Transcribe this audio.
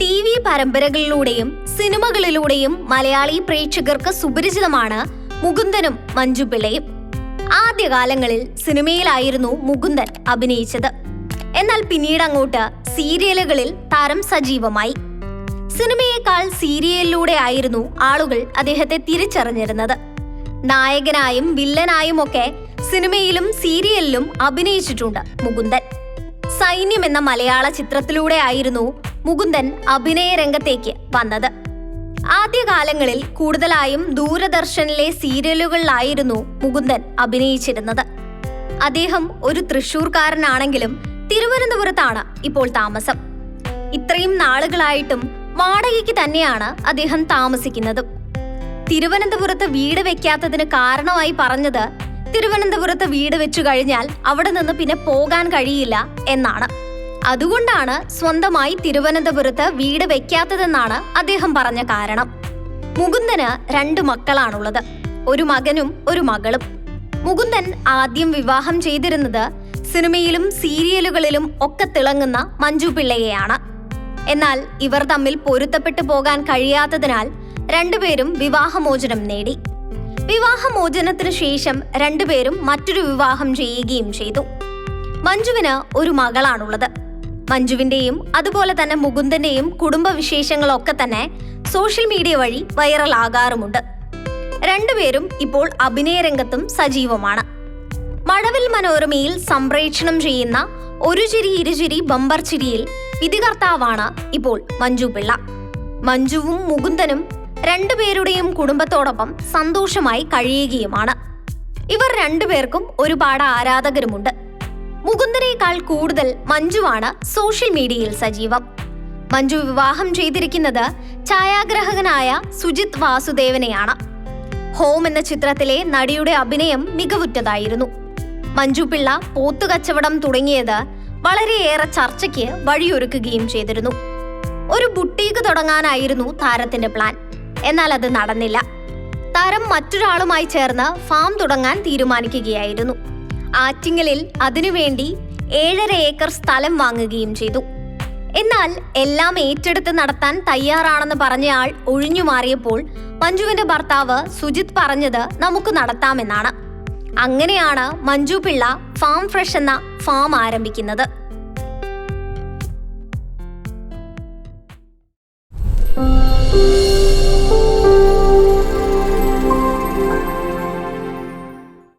TV പരമ്പരകളിലൂടെയും സിനിമകളിലൂടെയും Malayali പ്രേക്ഷകർക്ക് സുപരിചിതമാണ് മുകുന്ദനും മഞ്ജുപിള്ളയും. ആദ്യകാലങ്ങളിൽ സിനിമയിലായിരുന്നു മുകുന്ദൻ അഭിനയിച്ചത്. എന്നാൽ പിന്നീട് അങ്ങോട്ട് സീരിയലുകളിൽ താരം സജീവമായി. സിനിമയേക്കാൾ സീരിയലിലൂടെ ആയിരുന്നു ആളുകൾ അദ്ദേഹത്തെ തിരിച്ചറിഞ്ഞിരുന്നത്. നായകനായും വില്ലനായും ഒക്കെ സിനിമയിലും സീരിയലിലും അഭിനയിച്ചിട്ടുണ്ട് മുകുന്ദൻ. സൈന്യം എന്ന മലയാള ചിത്രത്തിലൂടെ ആയിരുന്നു മുകുന്ദൻ അഭിനയ രംഗത്തേക്ക് വന്നത്. ആദ്യകാലങ്ങളിൽ കൂടുതലായും ദൂരദർശനിലെ സീരിയലുകളിലായിരുന്നു മുകുന്ദൻ അഭിനയിച്ചിരുന്നത്. അദ്ദേഹം ഒരു തൃശ്ശൂർക്കാരനാണെങ്കിലും തിരുവനന്തപുരത്താണ് ഇപ്പോൾ താമസം. ഇത്രയും നാളുകളായിട്ടും വാടകയ്ക്ക് തന്നെയാണ് അദ്ദേഹം താമസിക്കുന്നത്. തിരുവനന്തപുരത്ത് വീട് വെക്കാത്തതിന് കാരണമായി പറഞ്ഞത് തിരുവനന്തപുരത്ത് വീട് വെച്ചു കഴിഞ്ഞാൽ അവിടെ നിന്ന് പിന്നെ പോകാൻ കഴിയില്ല എന്നാണ്. അതുകൊണ്ടാണ് സ്വന്തമായി തിരുവനന്തപുരത്ത് വീട് വെക്കാത്തതെന്നാണ് അദ്ദേഹം പറഞ്ഞ കാരണം. മുകുന്ദന് 2 മക്കളാണുള്ളത്, ഒരു മകനും ഒരു മകളും. മുകുന്ദൻ ആദ്യം വിവാഹം ചെയ്തിരുന്നത് സിനിമയിലും സീരിയലുകളിലും ഒക്കെ തിളങ്ങുന്ന മഞ്ജുപിള്ളയെയാണ്. എന്നാൽ ഇവർ തമ്മിൽ പൊരുത്തപ്പെട്ടു പോകാൻ കഴിയാത്തതിനാൽ രണ്ടുപേരും വിവാഹമോചനം നേടി. വിവാഹമോചനത്തിനു ശേഷം രണ്ടുപേരും മറ്റൊരു വിവാഹം ചെയ്യുകയും ചെയ്തു. മഞ്ജുവിന് ഒരു മകളാണുള്ളത്. മഞ്ജുവിന്റെയും അതുപോലെ തന്നെ മുകുന്ദന്റെയും കുടുംബവിശേഷങ്ങളൊക്കെ തന്നെ സോഷ്യൽ മീഡിയ വഴി വൈറലാകാറുമുണ്ട്. രണ്ടുപേരും ഇപ്പോൾ അഭിനയ രംഗത്തും സജീവമാണ്. മഴവിൽ മനോരമയിൽ സംപ്രേഷണം ചെയ്യുന്ന ഒരു ചിരി ഇരുചിരി ബമ്പർ ചിരിയിൽ വിധികർത്താവാണ് ഇപ്പോൾ മഞ്ജുപിള്ള. മഞ്ജുവും മുകുന്ദനും രണ്ടുപേരുടെയും കുടുംബത്തോടൊപ്പം സന്തോഷമായി കഴിയുകയുമാണ്. ഇവർ രണ്ടുപേർക്കും ഒരുപാട് ആരാധകരുമുണ്ട്. മുകുന്ദനേക്കാൾ കൂടുതൽ മഞ്ജുവാണ് സോഷ്യൽ മീഡിയയിൽ സജീവം. മഞ്ജു വിവാഹം ചെയ്തിരിക്കുന്നത് ഛായാഗ്രാഹകനായ സുജിത് വാസുദേവനെയാണ്. ഹോം എന്ന ചിത്രത്തിലെ നടിയുടെ അഭിനയം മികവുറ്റതായിരുന്നു. മഞ്ജുപിള്ള പോത്തുകച്ചവടം തുടങ്ങിയത് വളരെയേറെ ചർച്ചയ്ക്ക് വഴിയൊരുക്കുകയും ചെയ്തിരുന്നു. ഒരു ബുട്ടീക്ക് തുടങ്ങാനായിരുന്നു താരത്തിന്റെ പ്ലാൻ. എന്നാൽ അത് നടന്നില്ല. താരം മറ്റൊരാളുമായി ചേർന്ന് ഫാം തുടങ്ങാൻ തീരുമാനിക്കുകയായിരുന്നു. ആറ്റിങ്ങലിൽ അതിനുവേണ്ടി 7.5 ഏക്കർ സ്ഥലം വാങ്ങുകയും ചെയ്തു. എന്നാൽ എല്ലാം ഏറ്റെടുത്ത് നടത്താൻ തയ്യാറാണെന്ന് പറഞ്ഞയാൾ ഒഴിഞ്ഞു മാറിയപ്പോൾ മഞ്ജുവിന്റെ ഭർത്താവ് സുജിത് പറഞ്ഞത് നമുക്ക് നടത്താമെന്നാണ്. അങ്ങനെയാണ് മഞ്ജുപിള്ള ഫാം ഫ്രഷ് എന്ന ഫാം ആരംഭിക്കുന്നത്.